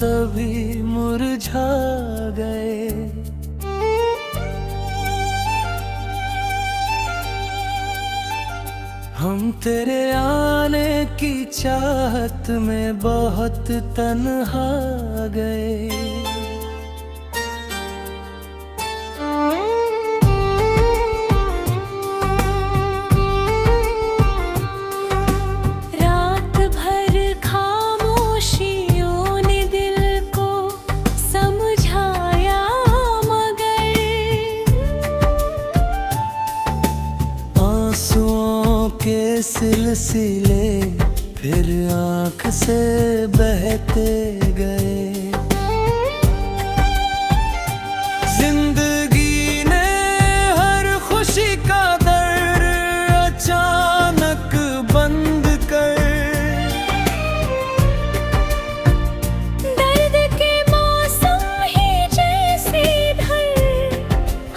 सभी मुरझा गए। हम तेरे आने की चाहत में बहुत तन्हा गए। के सिलसिले फिर आँख से बहते गए। जिंदगी ने हर खुशी का दर अचानक बंद कर, दर्द के मौसम ही जैसे ढल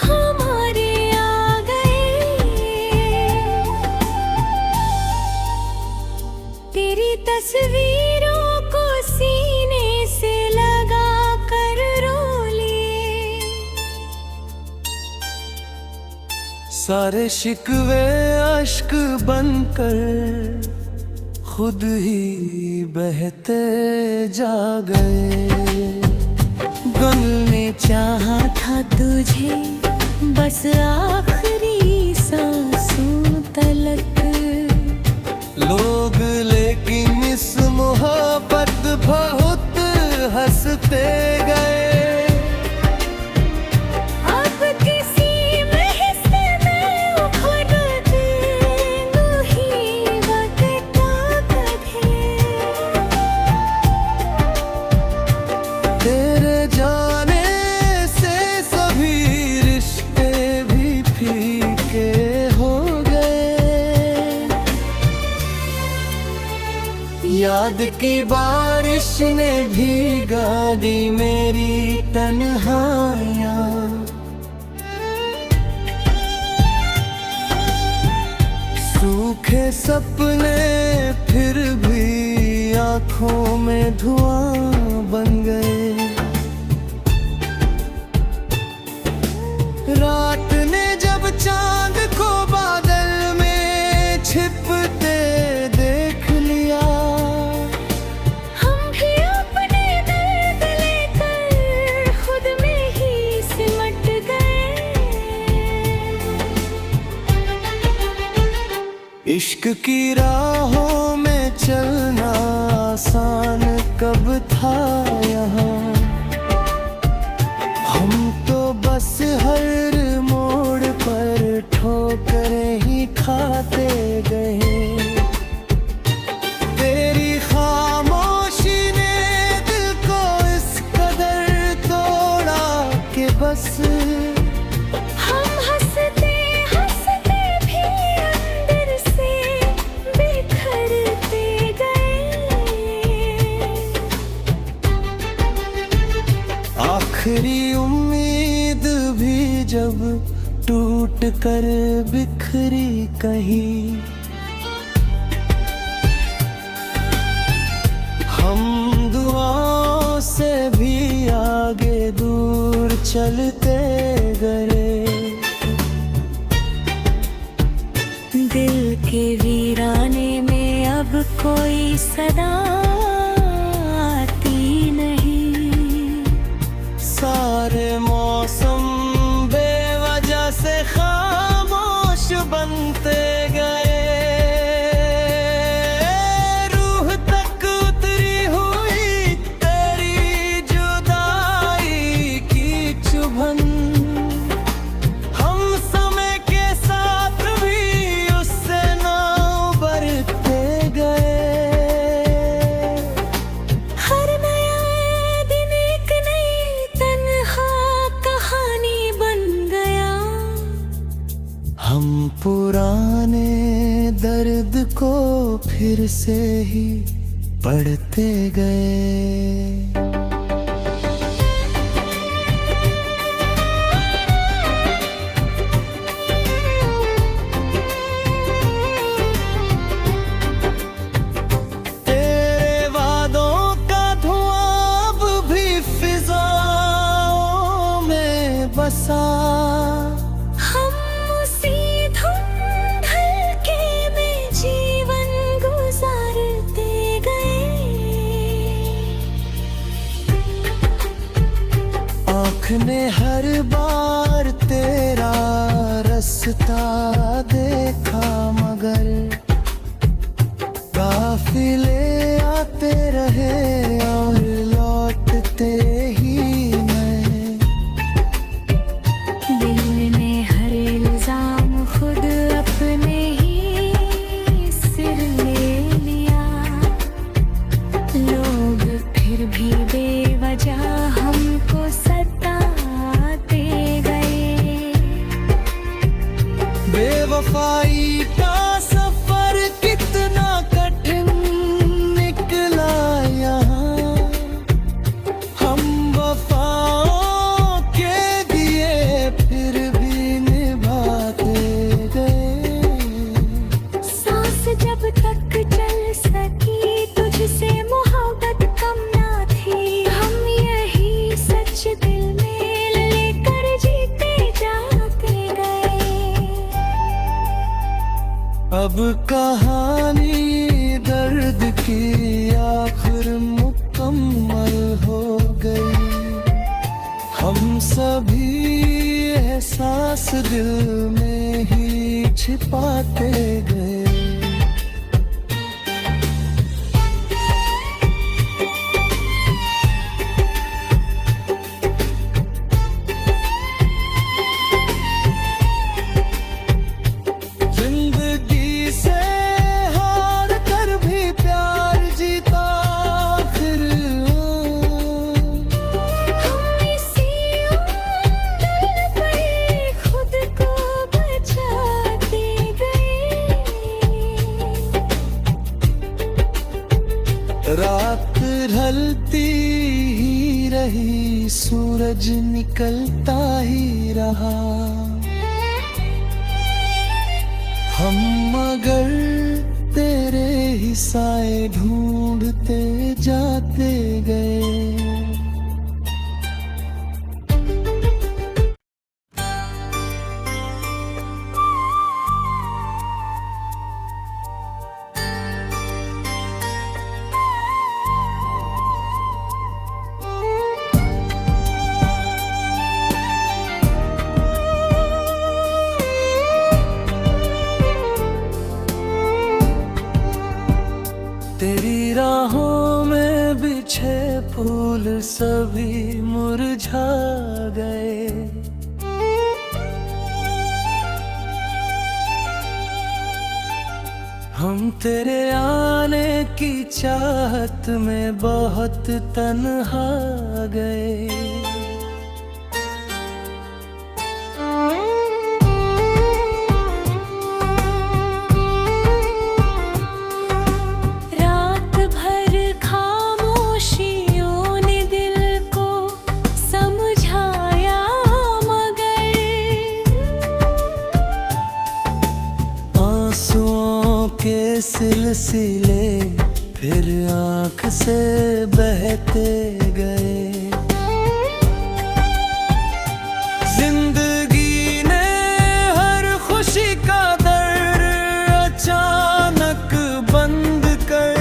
हमारे आ गए। तेरी तस्वीरों को सीने से लगा कर रो लिए। सारे शिकवे अश्क बनकर खुद ही बहते जा गए। गम ने चाहा था तुझे बस आखिरी सांसों तलक। लोग लेकिन इस मोहब्बत बहुत हंसते गए। अब किसी में हिस्से में उखड़ ही वक्त कभी। तेरे जाने से सभी रिश्ते भी फीके हो गए। याद की बारिश ने भीगा दी मेरी तन्हाइयाँ। सूखे सपने फिर भी आँखों में धुआं बन गए। रात ने जब चांद को बादल में छिपते देख लिया, हम भी अपने दर्द लेकर खुद में ही सिमट गए। इश्क की राहों में चलना आसान कब था यहाँ। हम तो बस हर मोड़ पर ठोकरें ही खाते गए। तेरी खामोशी ने दिल को इस कदर तोड़ा कि बस हम हंसते हंसते भी अंदर से बिखरते गए। आखिरी उम्मीद भी जब टूट कर बिखरी कहीं, हम दुआओं से भी आगे दूर चलते गए। दिल के वीराने में अब कोई सदा आती नहीं। सारे मौसम बेवजह से खामोश बनते गए। रूह तक उतरी हुई तेरी जुदाई की चुभन। हम समय के साथ भी उससे ना उबरते गए। हर नया दिन एक नई तन्हा कहानी बन गया। हम पुराने दर्द को फिर से ही पढ़ते गए। तेरे वादों का धुआं अब बसा। हम उसी धुंधलके में जीवन गुजारते गए। आँख ने हर बार तेरा रास्ता देखा, मगर काफिले आते रहे और लौटते ही मैं। दिल ने हर इल्जाम खुद अपने ही सिर ले लिया। लोग फिर भी बेवजह हमको सताते गए। बेवफाई का सफर कितना कठिन निकला यहाँ। हम वफाओं के दिए फिर भी निभाते गए। सांस जब तक चल सकी तुझसे मोहब्बत कम ना थी। हम यही सच दिल में लेकर जीते जाते गए। अब कहानी दर्द की आखिर मुकम्मल हो गई। हम सभी एहसास दिल में ही छिपाते गए। जिंदगी से हार कर भी प्यार जीता फिर। हम इसी उम्र पर खुद को बचाते गए। रात ढलती ही रही, सूरज निकलता ही रहा। हम मगर तेरे ही साए ढूंढते जाते गए। तेरी राहों में बिछे फूल सभी मुरझा गए। हम तेरे आने की चाहत में बहुत तन्हा गए। रात भर खामोशियों ने दिल को समझाया, मगर आंसुओं के सिलसिले फिर आँख से बहते गए। जिंदगी ने हर खुशी का दर अचानक बंद कर।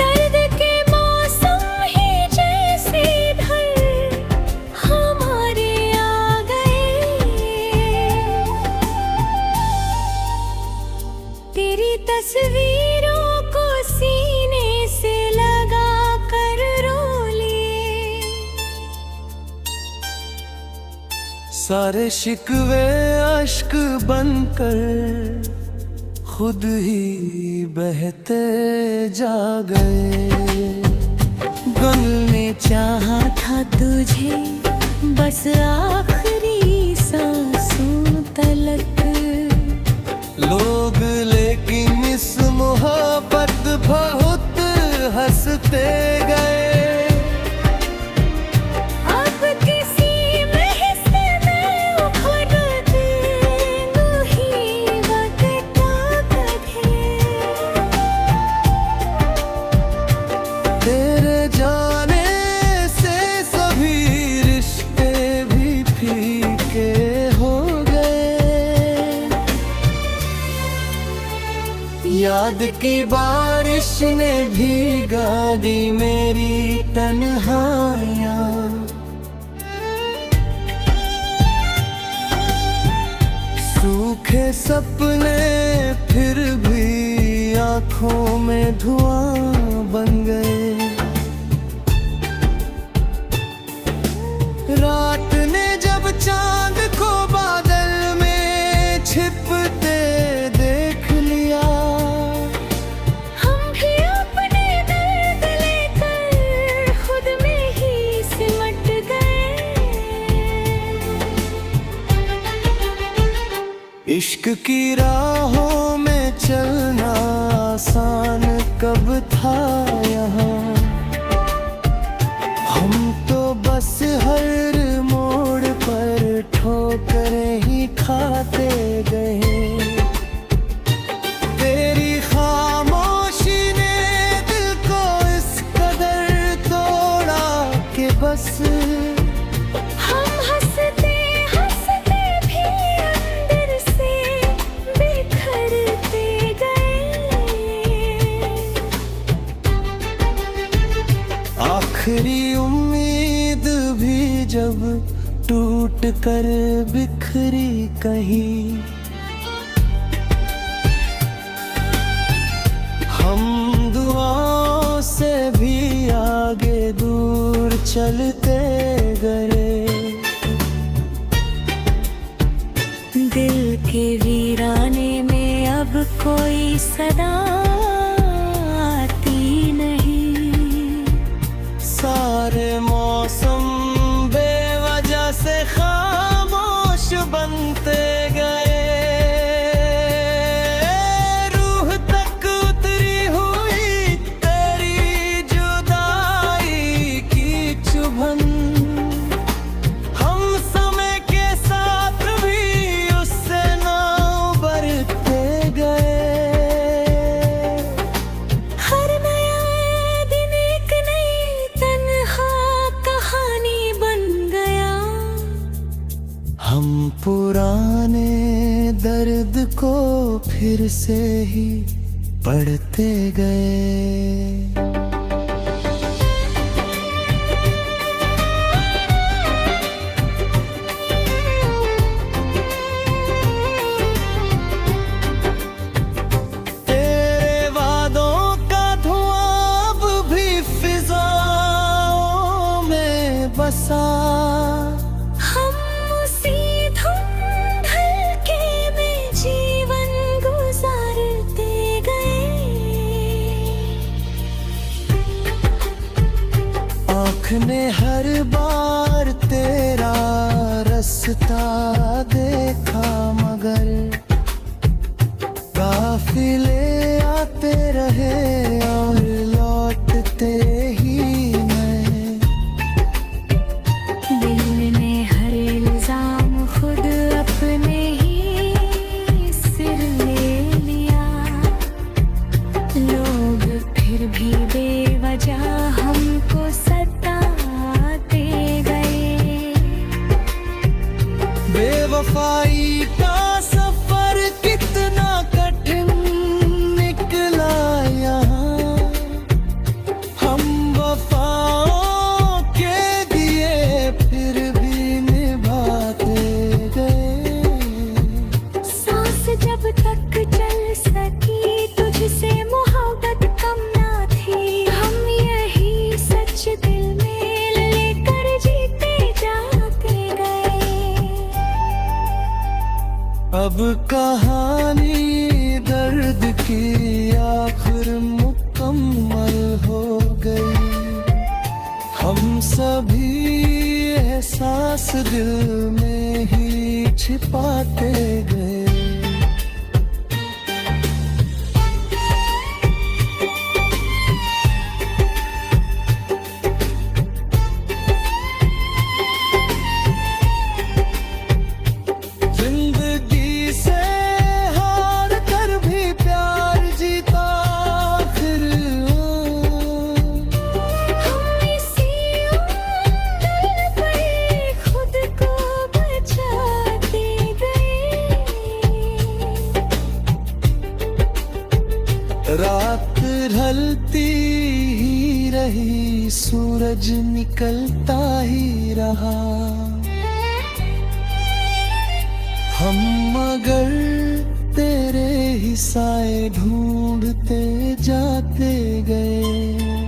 दर्द के मौसम ही जैसे ढल हमारे आ गए। तेरी तस्वीरों को सीने से लगा कर रो लिए। सारे शिकवे अश्क बनकर खुद ही बहते जा गए। गम ने चाहा था तुझे बस आखिरी सांसों तलक। लोग लेकिन इस मोहब्बत बहुत हंसते गए। अब किसी में हिस्से में उखड़ ही वक्त कभी। तेरे जाने से याद की बारिश ने भीगा दी मेरी तन्हाइयाँ। सूखे सपने फिर भी आँखों में धुआं बन गए। रात ने जब चांद को बादल में छिपते देख लिया, हम भी अपने दर्द लेकर खुद में ही सिमट गए। इश्क की राहों में चलना आसान कब था यहाँ। हम तो बस हर मोड़ पर ठोकरें ही खाते गए। तेरी खामोशी ने दिल को इस कदर तोड़ा कि बस हम हंसते हंसते भी अंदर से बिखरते गए। आखिरी उम्मीद भी जब टूट कर बिखरी कहीं, हम दुआओं से भी आगे दूर चलते गए। दिल के वीराने में अब कोई सदा आती नहीं। सारे मौसम बेवजह से खामोश बनते गए। रूह तक उतरी हुई तेरी जुदाई की चुभन। हम समय के साथ भी उससे ना उबरते गए। हर नया दिन एक नई तन्हा कहानी बन गया। हम पुराने दर्द को फिर से ही पढ़ते गए। तेरे वादों का धुआं अब भी फिजाओं में बसा। हम उसी धुंधलके में जीवन गुजारते गए। आँख ने हर बार तेरा रास्ता देखा, मगर काफिले आते रहे और लौटते ही मैं। दिल ने हर इल्जाम खुद अपने ही सिर ले लिया। लोग फिर भी बेवजह हमको सताते गए। बेवफाई का सफर कितना कठिन निकला यहाँ। हम वफाओं के दिए फिर भी निभाते गए। सांस जब तक चल सकी तुझसे मोहब्बत कम ना थी। हम यही सच दिल में लेकर जीते जाते गए। अब कहानी दर्द की आखिर मुकम्मल हो गई। हम सभी एहसास दिल में ही छिपाते गए। जिंदगी से हार कर भी प्यार जीता फिर। हम इसी उम्र पर खुद को बचाते गए। सूरज निकलता ही रहा। हम मगर तेरे ही साए ढूंढते जाते गए।